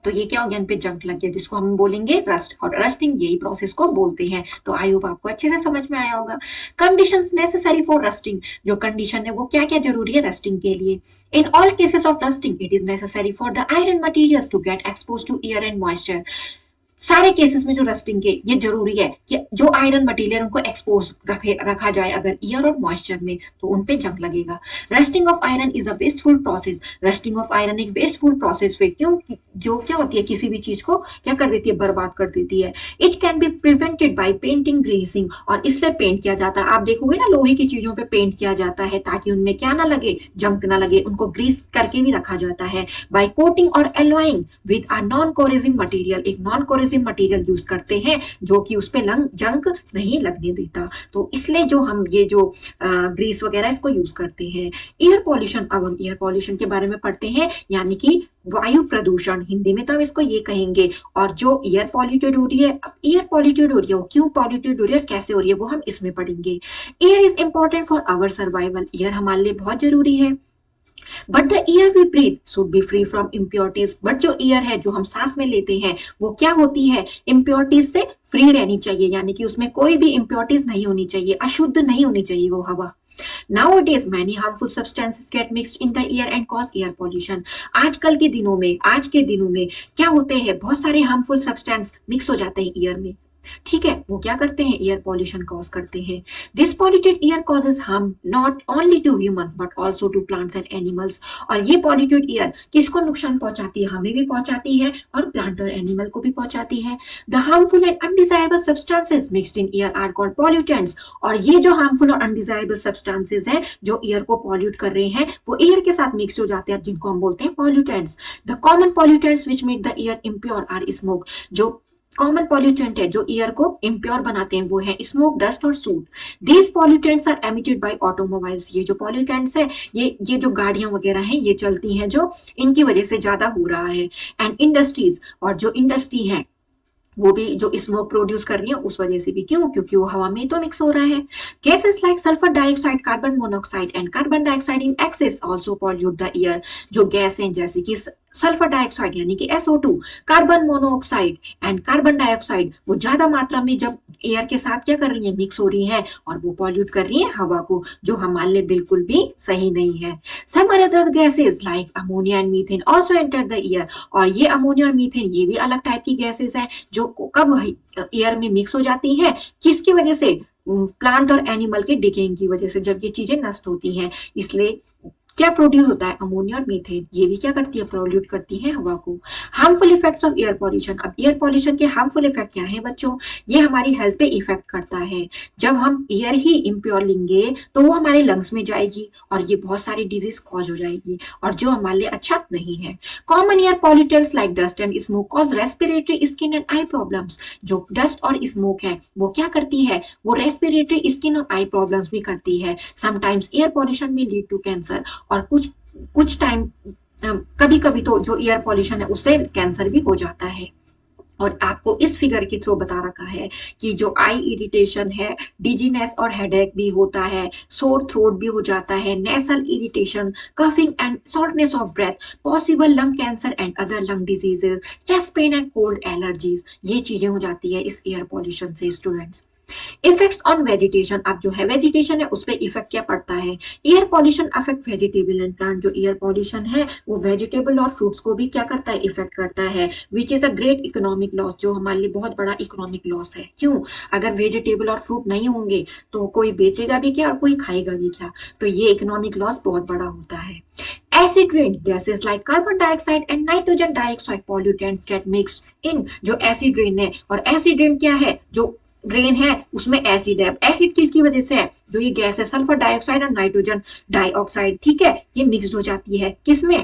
तो ये क्या हो गया, इन पे जंक लग गया, जिसको हम बोलेंगे रस्ट, और रस्टिंग यही प्रोसेस को बोलते हैं। तो आई होप आपको अच्छे से समझ में आया होगा। कंडीशंस नेसेसरी फॉर रस्टिंग, जो कंडीशन है वो क्या क्या जरूरी है रस्टिंग के लिए। In all cases of rusting it is necessary for the iron materials to get expose to air and moisture. सारे केसेस में जो रस्टिंग के ये जरूरी है कि जो आयरन मटेरियल उनको एक्सपोज रखा जाए अगर ईयर और मॉइस्चर में, तो उन पे जंग लगेगा। Rusting of iron is a wasteful process, rusting of iron एक वेस्टफुल प्रोसेस है। क्यों, जो क्या होती है, किसी भी चीज को क्या कर देती है, बर्बाद कर देती है। It can be prevented by painting, greasing, और इसलिए पेंट किया जाता है। आप देखोगे ना लोहे की चीजों पे पेंट किया जाता है ताकि उनमें क्या ना लगे, जंक ना लगे, उनको ग्रीस करके भी रखा जाता है। बाय कोटिंग और alloying with a non coercive material, एक नॉन कोरेसिव मटेरियल यूज करते हैं जो कि उस पे जंक नहीं लगने देता, तो इसलिए जो हम ये जो ग्रीस वगैरह इसको यूज करते हैं। एयर पॉल्यूशन, अब हम एयर पॉल्यूशन के बारे में पढ़ते हैं, यानी कि वायु प्रदूषण, हिंदी में तो हम इसको ये कहेंगे। और जो एयर पॉल्यूटेड हो रही है, अब एयर पॉल्यूटेड हो रही है, वो क्यों पॉल्यूटेड हो रही है और कैसे हो रही है, वो हम इसमें पढ़ेंगे। Air is important for our survival, air हमारे लिए बहुत जरूरी है। But the air we breathe should be free from impurities, but जो एयर है जो हम सांस में लेते हैं वो क्या होती है, इम्प्योरिटीज से फ्री रहनी चाहिए, यानी कि उसमें कोई भी इम्प्योरिटीज नहीं होनी चाहिए, अशुद्ध नहीं होनी चाहिए वो हवा। Nowadays many harmful substances get mixed in the air and cause air pollution. आजकल के दिनों में, आज के दिनों में क्या होते हैं, बहुत सारे हार्मफुल सब्सटेंस मिक्स हो जाते हैं एयर में। ठीक है, वो क्या करते हैं, एयर पॉल्यूशन कॉज करते हैं। This polluted air causes harm not only to humans but also to plants and animals. और ये पॉल्यूटेड एयर किसको नुकसान पहुंचाती है, हमें भी पहुंचाती है और प्लांट और एनिमल को भी पहुंचाती है। The harmful and undesirable substances mixed in air are called pollutants. और ये जो हार्मफुल और अनडिजायरेबल सब्सटेंसेज हैं जो एयर को पॉल्यूट कर रहे हैं वो एयर के साथ मिक्स हो जाते हैं, जिनको हम बोलते हैं pollutants. The common pollutants which make the air impure are smoke. जो कॉमन पॉल्यूटेंट है जो एयर को इम्प्योर बनाते हैं वो है स्मोक, डस्ट और soot. These pollutants are emitted by automobiles. ये जो पॉल्यूटेंट्स है ये जो गाड़ियां वगैरह हैं ये चलती हैं जो इनकी वजह से ज्यादा हो रहा है। एंड इंडस्ट्रीज, और जो इंडस्ट्री है वो भी जो स्मोक प्रोड्यूस कर रही है उस वजह से भी। क्यों? क्योंकि वो हवा में तो मिक्स हो रहा है। Gases like sulphur dioxide, carbon monoxide and carbon dioxide in excess also pollute the air. जो गैस हैं जैसे कि सल्फर डाइऑक्साइड यानी कि SO2, carbon monoxide and carbon dioxide वो ज्यादा मात्रा में जब एयर के साथ क्या कर रही है, मिक्स हो रही है और वो पॉल्यूट कर रही है हवा को, जो हमारे लिए बिल्कुल भी सही नहीं है। Some other gases like ammonia and methane also enter the air. और ये अमोनिया और मीथेन ये भी अलग टाइप की गैसेस हैं जो कब एयर में मिक्स हो जाती हैं, किसकी वजह से, प्लांट और एनिमल के डिकेइंग की वजह से, जब ये चीजें नष्ट होती हैं। इसलिए क्या प्रोड्यूस होता है, अमोनिया और मीथेन, ये भी क्या करती है, पॉल्यूट करती है हवा को। Harmful effects of air pollution. अब एयर पॉल्यूशन के हार्मफुल इफेक्ट क्या है बच्चों, ये हमारी हेल्थ पे इफेक्ट करता है। जब हम एयर ही इम्प्योर लेंगे तो वो हमारे लंग्स में जाएगी और ये बहुत सारी डिजीज कॉज हो जाएगी और जो हमारे लिए अच्छा नहीं है। Common air pollutants like dust and smoke cause respiratory, skin and I problems. जो डस्ट और स्मोक है वो क्या करती है, वो रेस्पिरेटरी, स्किन और आई प्रॉब्लम्स भी करती है। समटाइम्स एयर पॉल्यूशन में लीड टू कैंसर। और कुछ टाइम कभी कभी तो जो एयर पॉल्यूशन है उससे कैंसर भी हो जाता है। और आपको इस फिगर के थ्रू बता रखा है कि जो आई इरिटेशन है, डिजीनेस और हेडेक भी होता है, सोर थ्रोट भी हो जाता है, nasal irritation, coughing and shortness of breath, possible lung cancer and other lung diseases, chest pain and cold allergies, ये चीजें हो जाती है इस एयर पॉल्यूशन से स्टूडेंट्स। Effects on vegetation. अब जो है वेजिटेशन है उस पर इफेक्ट क्या पड़ता है, air pollution affect vegetable and plant. जो एयर पॉल्यूशन है वो वेजिटेबल और फ्रूट्स को भी क्या करता है, इफेक्ट करता है। Which is a great economic loss, जो हमारे लिए बहुत बड़ा इकोनॉमिक लॉस है। क्यों? अगर वेजिटेबल और फ्रूट नहीं होंगे तो कोई बेचेगा भी क्या और कोई खाएगा भी क्या, तो ये इकोनॉमिक लॉस बहुत बड़ा होता है। Acid rain, gases like carbon dioxide and nitrogen dioxide pollutants get mixed in। जो एसिड रेन है, और एसिड रेन क्या है, जो रेन है उसमें एसिड है। एसिड किसकी वजह से है, जो ये गैस है सल्फर डाइऑक्साइड और नाइट्रोजन डाइऑक्साइड, ठीक है, ये मिक्स हो जाती है किसमें,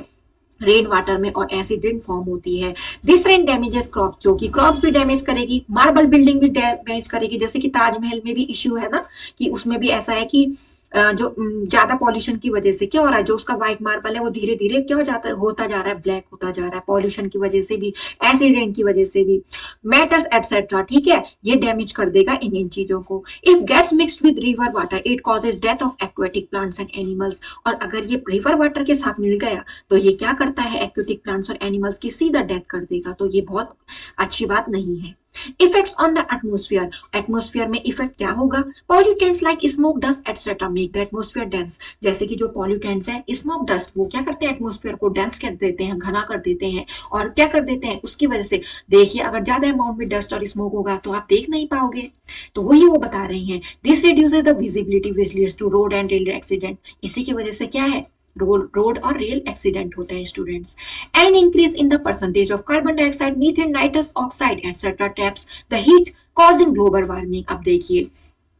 रेन वाटर में, और एसिड रेन फॉर्म होती है। दिस रेन डैमेजेस क्रॉप, जो कि क्रॉप भी डैमेज करेगी, मार्बल बिल्डिंग भी डैमेज करेगी। जैसे कि ताजमहल में भी इश्यू है ना, कि उसमें भी ऐसा है कि जो ज्यादा पॉल्यूशन की वजह से क्या हो रहा है, जो उसका व्हाइट मार्बल है वो धीरे धीरे क्या हो जाता है, होता जा रहा है, ब्लैक होता जा रहा है, पॉल्यूशन की वजह से भी, एसिड रेन की वजह से भी, मेटल्स एटसेट्रा, ठीक है, ये डैमेज कर देगा इन चीजों को। If gets mixed with river water it causes death of aquatic plants and animals. और अगर ये रिवर वाटर के साथ मिल गया तो ये क्या करता है, एक्वेटिक प्लांट्स और एनिमल्स की सीधा डेथ कर देगा, तो ये बहुत अच्छी बात नहीं है। Effects on the atmosphere. Atmosphere में इफेक्ट क्या होगा, pollutants like smoke, dust etcetera make the atmosphere dense. जैसे कि जो पॉल्यूटेंट्स है, स्मोक, डस्ट, वो क्या करते हैं, एटमोस्फियर को डेंस कर देते हैं, घना कर देते हैं। और क्या कर देते हैं, उसकी वजह से देखिए अगर ज्यादा अमाउंट में डस्ट और स्मोक होगा तो आप देख नहीं पाओगे, तो वही वो बता रहे हैं। This reduces the visibility which leads to road and rail accident. इसी की वजह से क्या है, रोड और रेल एक्सीडेंट होते हैं students. An increase in the percentage of carbon dioxide, methane, nitrous oxide etcetera taps the heat causing global warming. अब देखिए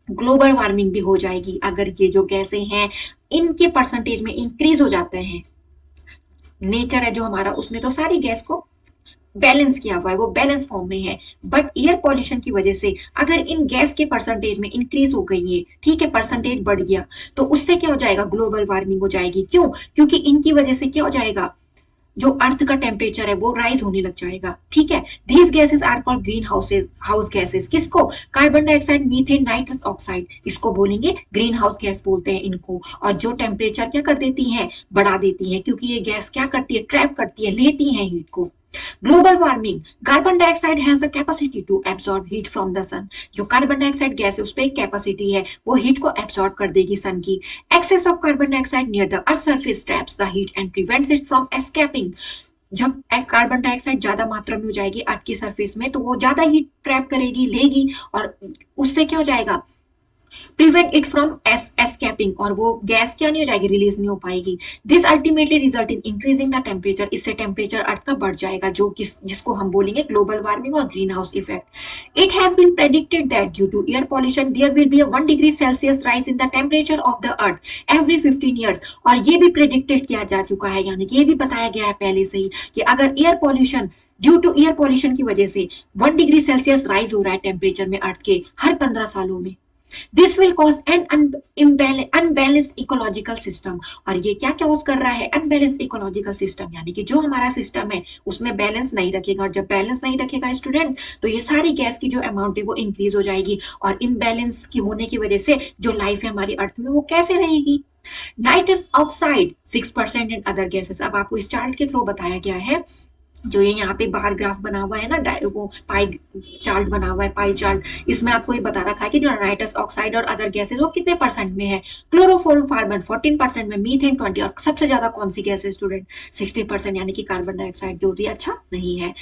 ग्लोबल वार्मिंग भी हो जाएगी अगर ये जो गैसें हैं इनके परसेंटेज में इंक्रीज हो जाते हैं। नेचर है जो हमारा, उसने तो सारी गैस को बैलेंस किया हुआ है, वो बैलेंस फॉर्म में है, बट एयर पॉल्यूशन की वजह से अगर इन गैस के परसेंटेज में इंक्रीज हो गई है, ठीक है, परसेंटेज बढ़ गया, तो उससे क्या हो जाएगा, ग्लोबल वार्मिंग हो जाएगी। क्यों? क्योंकि इनकी वजह से क्या हो जाएगा, जो अर्थ का टेम्परेचर है वो राइज होने लग जाएगा, ठीक है। These gases are called greenhouse gases. किसको, carbon dioxide, methane, nitrous oxide, इसको बोलेंगे ग्रीन हाउस गैस बोलते हैं इनको। और जो टेम्परेचर क्या कर देती है, बढ़ा देती है, क्योंकि ये गैस क्या करती है, ट्रैप करती है, लेती है हीट को। Global warming, carbon dioxide has the capacity to absorb heat from the sun. जो कार्बन डाइऑक्साइड गैस है उस पर एक कैपेसिटी है, वो हीट को एब्सॉर्ब कर देगी सन की। Excess of carbon dioxide near the earth surface traps the heat and prevents it from escaping. जब कार्बन डाइऑक्साइड ज्यादा मात्रा में हो जाएगी अर्थ की सरफेस में, तो वो ज्यादा हीट ट्रैप करेगी, लेगी, और उससे क्या हो जाएगा, प्रिवेंट इट फ्रॉम एस्केपिंग, और वो गैस क्या नहीं हो जाएगी, रिलीज नहीं हो पाएगी। This ultimately result in increasing the temperature, इससे टेम्परेचर अर्थ का बढ़ जाएगा, जो जिसको हम बोलेंगे ग्लोबल वार्मिंग और green house effect. It has been predicted that due to air pollution there will be 1 degree Celsius rise in the temperature of the earth every 15 years, और ये भी प्रेडिक्टेड किया जा चुका है, यानी कि ये भी बताया गया है पहले से ही कि अगर air pollution, due to air pollution की वजह से 1 डिग्री सेल्सियस राइज हो रहा है टेम्परेचर में अर्थ के हर 15 सालों में, this will cause an unbalanced ecological system, और ये क्या कॉज कर रहा है, अनबैलेंस्ड इकोलॉजिकल सिस्टम, यानी कि जो हमारा सिस्टम है उसमें बैलेंस नहीं रखेगा, और जब बैलेंस नहीं रखेगा स्टूडेंट, तो ये सारी गैस की जो अमाउंट है वो इंक्रीज हो जाएगी, और इनबैलेंस की होने की वजह से जो लाइफ है हमारी अर्थ में वो कैसे रहेगी। Nitrous oxide 6% and other gases, अब आपको इस चार्ट के थ्रू बताया गया है, जो ये यहाँ पे बार ग्राफ बना हुआ है ना, वो पाई चार्ट बना हुआ है, पाई चार्ट, इसमें आपको ये बता रखा है कि जो नाइट्रस ऑक्साइड और अदर गैसेस वो कितने परसेंट में है, क्लोरोफ्लोरोकार्बन 14% में, मीथेन 20, और सबसे ज्यादा कौन सी गैस है स्टूडेंट, 60%, यानी कि कार्बन डाइऑक्साइड, जो भी अच्छा नहीं है।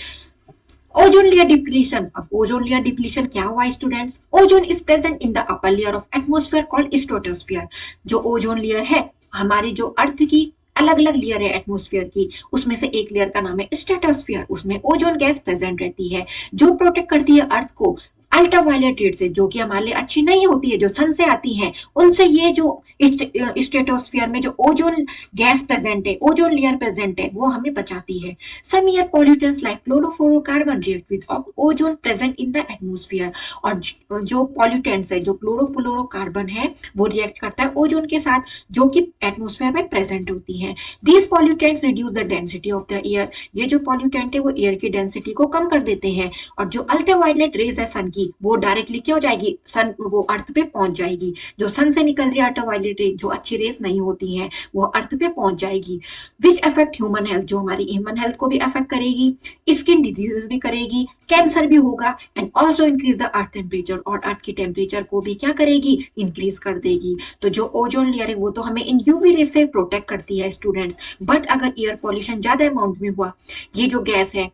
ओजोन लेयर डिप्लीशन, अब ओजोन लेयर डिप्लीशन क्या हुआ students, ozone is present in the upper layer of atmosphere called stratosphere, जो ओजोन लेयर है हमारी जो अर्थ की अलग अलग लेयर है एटमॉस्फेयर की, उसमें से एक लेयर का नाम है स्ट्रेटोस्फीयर, उसमें ओजोन गैस प्रेजेंट रहती है जो प्रोटेक्ट करती है अर्थ को अल्ट्रावायलेट रेड से, जो कि हमारे लिए अच्छी नहीं होती है, जो सन से आती हैं, उनसे ये जो स्ट्रेटोस्फीयर में जो ओजोन गैस प्रेजेंट है, ओजोन लेयर प्रेजेंट है, वो हमें बचाती है। Some air pollutants like chlorofluorocarbon react with ozone present in the atmosphere, और जो पॉल्यूटेंट्स है, जो क्लोरोफ्लोरोकार्बन है, वो रिएक्ट करता है ओजोन के साथ, जो कि एटमॉस्फेयर में प्रेजेंट होती है। These pollutants reduce the density of the air, ये जो पॉल्यूटेंट है वो एयर की डेंसिटी को कम कर देते हैं, और जो अल्ट्रावायलेट रेज है सन की, वो डायरेक्टली क्या हो जाएगी, सन वो अर्थ पे पहुंच जाएगी, जो सन से निकल रही है अल्ट्रावायलेट रे, जो अच्छी रेस नहीं होती हैं, वो अर्थ पे पहुंच जाएगी, विच अफेक्ट ह्यूमन हेल्थ, जो हमारी ह्यूमन हेल्थ को भी अफेक्ट करेगी, स्किन डिजीजेस भी करेगी, कैंसर भी होगा, and also increase the earth temperature, और अर्थ की टेम्परेचर को भी क्या करेगी, इंक्रीज कर देगी। तो जो ओजोन लेयर है वो तो हमें इन यूवी रे से प्रोटेक्ट करती है स्टूडेंट्स, बट अगर एयर पॉल्यूशन ज्यादा अमाउंट में हुआ, ये जो गैस है,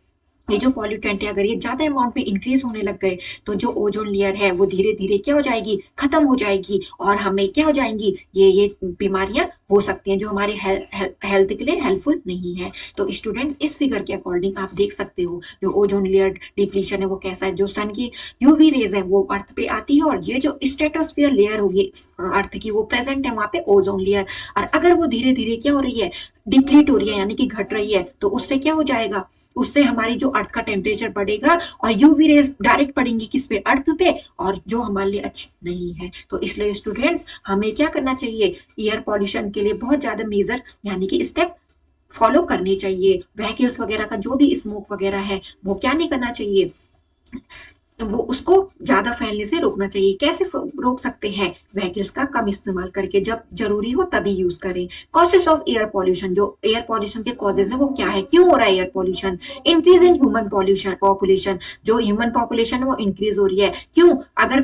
ये जो पॉल्यूटेंट है, अगर ये ज्यादा अमाउंट में इंक्रीज होने लग गए, तो जो ओजोन लेयर है वो धीरे धीरे क्या हो जाएगी, खत्म हो जाएगी, और हमें क्या हो जाएंगी, ये बीमारियां हो सकती हैं जो हमारे हेल्थ के लिए हेल्पफुल नहीं है। तो स्टूडेंट्स, इस फिगर के अकॉर्डिंग आप देख सकते हो जो ओजोन लेयर डिप्लीशन है वो कैसा है, जो सन की यूवी रेज है वो अर्थ पे आती है, और ये जो स्ट्रेटोस्फीयर लेयर होगी अर्थ की वो प्रेजेंट है वहां पे ओजोन लेयर, और अगर वो धीरे धीरे क्या हो रही है, डिप्लीट हो रही है, यानी कि घट रही है, तो उससे क्या हो जाएगा, उससे हमारी जो अर्थ का टेम्परेचर बढ़ेगा, और यूवी रेज डायरेक्ट पड़ेंगी किस पे, अर्थ पे, और जो हमारे लिए अच्छी नहीं है। तो इसलिए स्टूडेंट्स, हमें क्या करना चाहिए, एयर पॉल्यूशन के लिए बहुत ज्यादा मेजर यानी कि स्टेप फॉलो करने चाहिए। व्हीकल्स वगैरह का जो भी स्मोक वगैरह है वो क्या नहीं करना चाहिए, वो उसको ज्यादा फैलने से रोकना चाहिए। कैसे रोक सकते हैं, व्हीकल्स का कम इस्तेमाल करके, जब जरूरी हो तभी यूज करें। कॉजेस ऑफ एयर पॉल्यूशन, जो एयर पॉल्यूशन के कॉजेज है वो क्या है, क्यों हो रहा है air pollution, increase in human population, जो ह्यूमन पॉपुलेशन है वो इंक्रीज हो रही है, क्यों, अगर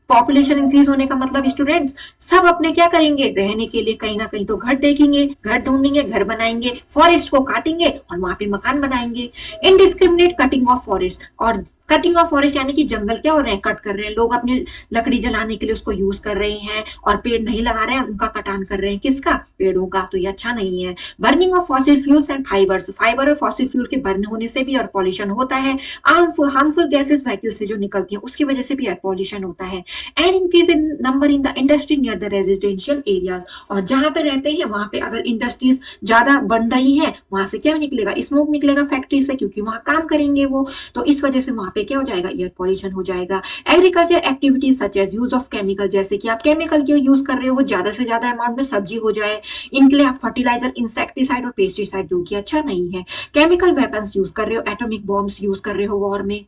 पॉपुलेशन इंक्रीज होने का मतलब स्टूडेंट्स, सब अपने क्या करेंगे, रहने के लिए कहीं ना कहीं तो घर देखेंगे, घर ढूंढेंगे, घर बनाएंगे, फॉरेस्ट को काटेंगे और वहां पे मकान बनाएंगे। इनडिस्क्रिमिनेट कटिंग ऑफ फॉरेस्ट, और कटिंग ऑफ फॉरेस्ट यानी कि जंगल क्या हो रहे हैं, कट कर रहे हैं लोग, अपनी लकड़ी जलाने के लिए उसको यूज कर रहे हैं, और पेड़ नहीं लगा रहे हैं, उनका कटान कर रहे हैं, किसका, पेड़ों का, तो ये अच्छा नहीं है। Burning of fossil fuels and fibres, fibre और फॉसिल फ्यूल के बर्न होने से भी एयर पॉल्यूशन होता है। हार्मफुल गैसेस व्हीकल से जो निकलती हैं उसकी वजह से भी एयर पॉल्यूशन होता है। And increase in number in the industry near the residential areas, और जहां पे रहते हैं वहां पे अगर इंडस्ट्रीज ज्यादा बन रही है, वहां से क्या निकलेगा, स्मोक निकलेगा फैक्ट्री से, क्योंकि वहां काम करेंगे वो, तो इस वजह से वहां पे क्या हो जाएगा, एयर पॉल्यूशन हो जाएगा। Agriculture activities such as use of chemical, जैसे कि आप केमिकल के यूज कर रहे हो, ज्यादा से ज्यादा अमाउंट में सब्जी हो जाए, इनके लिए आप फर्टिलाइजर, इंसेक्टिसाइड और पेस्टिसाइड, जो कि अच्छा नहीं है। केमिकल वेपन्स यूज कर रहे हो, एटॉमिक बॉम्ब्स यूज कर रहे हो वॉर में,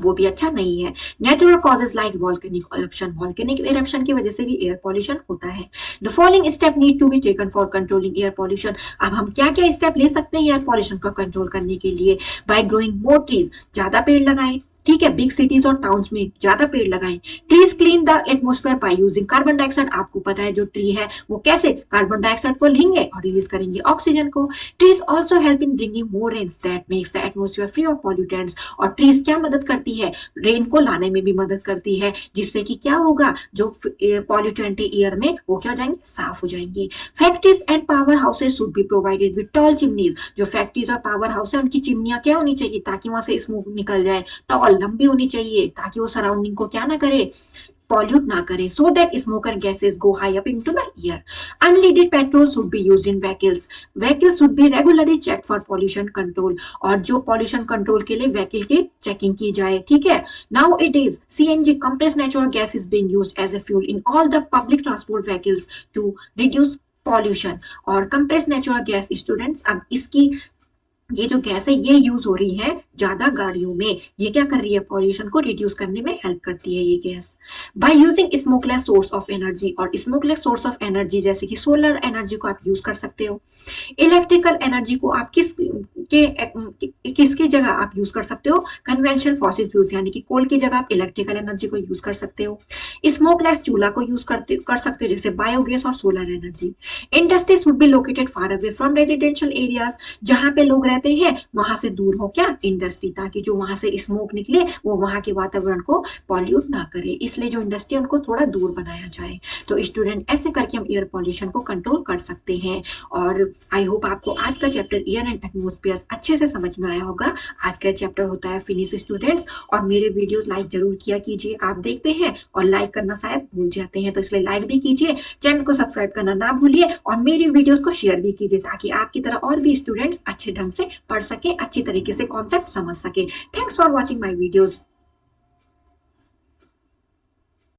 वो भी अच्छा नहीं है। Natural causes like volcanic eruption की वजह से भी एयर पॉल्यूशन होता है। The following step need to be taken for controlling air pollution, अब हम क्या क्या स्टेप ले सकते हैं एयर पॉल्यूशन को कंट्रोल करने के लिए। बाय ग्रोइंग मोर ट्रीज, ज्यादा पेड़ लगाएं, ठीक है, बिग सिटीज और टाउन्स में ज्यादा पेड़ लगाएं। Trees clean the atmosphere by using carbon dioxide. आपको पता है जो ट्री है वो कैसे कार्बन डाइऑक्साइड को लेंगे और रिलीज करेंगे ऑक्सीजन को। Trees also help in bringing more rains that makes the atmosphere free of pollutants. और ट्रीज क्या मदद करती है, रेन को लाने में भी मदद करती है, जिससे कि क्या होगा, जो पॉल्यूटेंट एयर में वो क्या हो जाएंगे, साफ हो जाएंगे। Factories and power houses should be provided with tall chimneys. जो फैक्ट्रीज और पावर हाउस है उनकी चिमनियां क्या होनी चाहिए, ताकि वहां से स्मोक निकल जाए, टॉल लंबी होनी चाहिए, ताकि वो सराउंडिंग को क्या ना करे, pollute ना करें, so that smoker gases go high up into the air. Unleaded petrol should be used in vehicles. Vehicles should be regularly checked for pollution control. और जो pollution control के लिए vehicle की checking की जाए, ठीक है। Nowadays CNG compressed natural gas is being used as a fuel in all the public transport vehicles to reduce pollution. और compressed natural gas students, अब इसकी ये जो गैस है ये यूज हो रही है ज्यादा गाड़ियों में, ये क्या कर रही है, पॉल्यूशन को रिड्यूस करने में हेल्प करती है ये gas. By using smokeless source of energy, और स्मोकलेस सोर्स ऑफ एनर्जी जैसे कि सोलर एनर्जी को आप यूज कर सकते हो। इलेक्ट्रिकल एनर्जी को आप किसकी जगह आप यूज कर सकते हो, कन्वेंशनल फॉसिल फ्यूल्स यानी कि कोल की जगह आप इलेक्ट्रिकल एनर्जी को यूज कर सकते हो। स्मोकलेस चूल्हा को यूज कर सकते हो, जैसे बायोगैस और solar energy. Industry should be located far away from residential areas. जहां पे लोग रहते हैं वहां से दूर हो क्या, इंडस्ट्री, ताकि जो वहां से स्मोक निकले वो वहां के वातावरण को पॉल्यूट ना करे, इसलिए जो इंडस्ट्री है उनको थोड़ा दूर बनाया जाए। तो स्टूडेंट ऐसे करके हम एयर पॉल्यूशन को कंट्रोल कर सकते हैं। और आई होप आपको आज का चैप्टर एयर एंड एटमोस्फेयर अच्छे से समझ में आया होगा। आज का चैप्टर होता है फिनिश स्टूडेंट्स, और मेरे वीडियोस लाइक जरूर किया कीजिए। आप देखते हैं और लाइक करना शायद भूल जाते हैं, तो इसलिए लाइक भी कीजिए, चैनल को सब्सक्राइब करना ना भूलिए, और मेरी वीडियोस को शेयर भी कीजिए, ताकि आपकी तरह और भी स्टूडेंट्स अच्छे ढंग से पढ़ सके, अच्छी तरीके से कॉन्सेप्ट समझ सके। Thanks for watching my videos.